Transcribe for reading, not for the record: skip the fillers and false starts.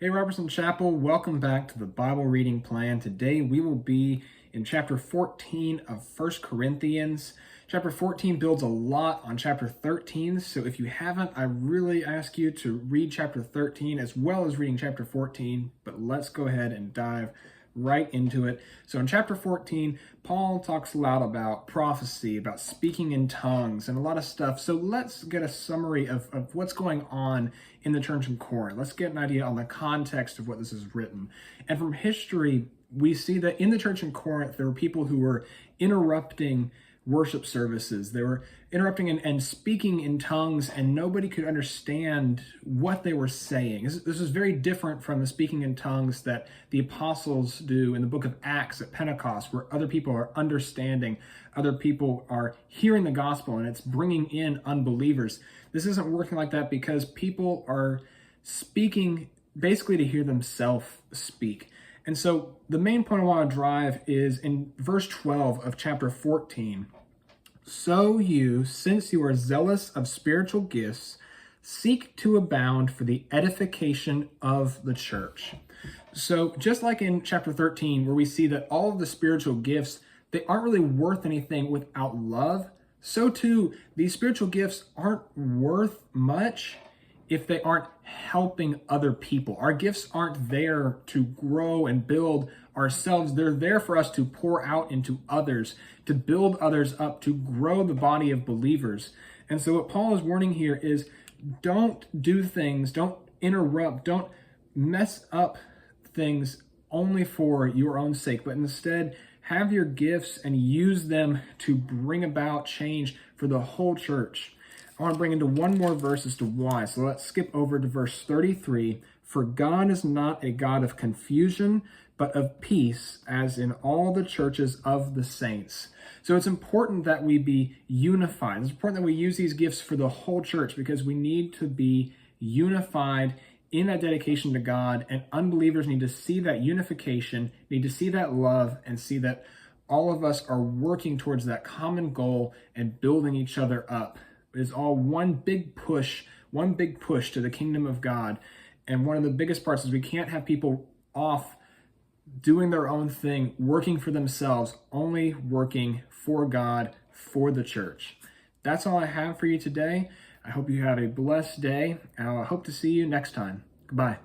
Hey, Robertson Chapel, welcome back to the Bible reading plan. Today we will be in chapter 14 of 1 Corinthians. Chapter 14 builds a lot on chapter 13, so if you haven't, I really ask you to read chapter 13 as well as reading chapter 14, but let's go ahead and dive right into it. So in chapter 14, Paul talks a lot about prophecy, about speaking in tongues, and a lot of stuff. So let's get a summary of what's going on in the church in Corinth. Let's get an idea on the context of what this is written. And from history, we see that in the church in Corinth, there were people who were interrupting worship services. They were interrupting and speaking in tongues, and nobody could understand what they were saying. This is very different from the speaking in tongues that the apostles do in the book of Acts at Pentecost, where other people are understanding, other people are hearing the gospel, and it's bringing in unbelievers. This isn't working like that because people are speaking basically to hear themselves speak. And so the main point I want to drive is in verse 12 of chapter 14. So you, since you are zealous of spiritual gifts, seek to abound for the edification of the church. So just like in chapter 13, where we see that all of the spiritual gifts, they aren't really worth anything without love, so too, these spiritual gifts aren't worth much if they aren't helping other people. Our gifts aren't there to grow and build ourselves. They're there for us to pour out into others, to build others up, to grow the body of believers. And so what Paul is warning here is don't do things, don't interrupt, don't mess up things only for your own sake, but instead have your gifts and use them to bring about change for the whole church. I want to bring into one more verse as to why. So let's skip over to verse 33. For God is not a God of confusion, but of peace, as in all the churches of the saints. So it's important that we be unified. It's important that we use these gifts for the whole church because we need to be unified in that dedication to God, and unbelievers need to see that unification, need to see that love, and see that all of us are working towards that common goal and building each other up. It's all one big push to the kingdom of God. And one of the biggest parts is we can't have people off doing their own thing, working for themselves, only working for God, for the church. That's all I have for you today. I hope you have a blessed day, and I hope to see you next time. Goodbye.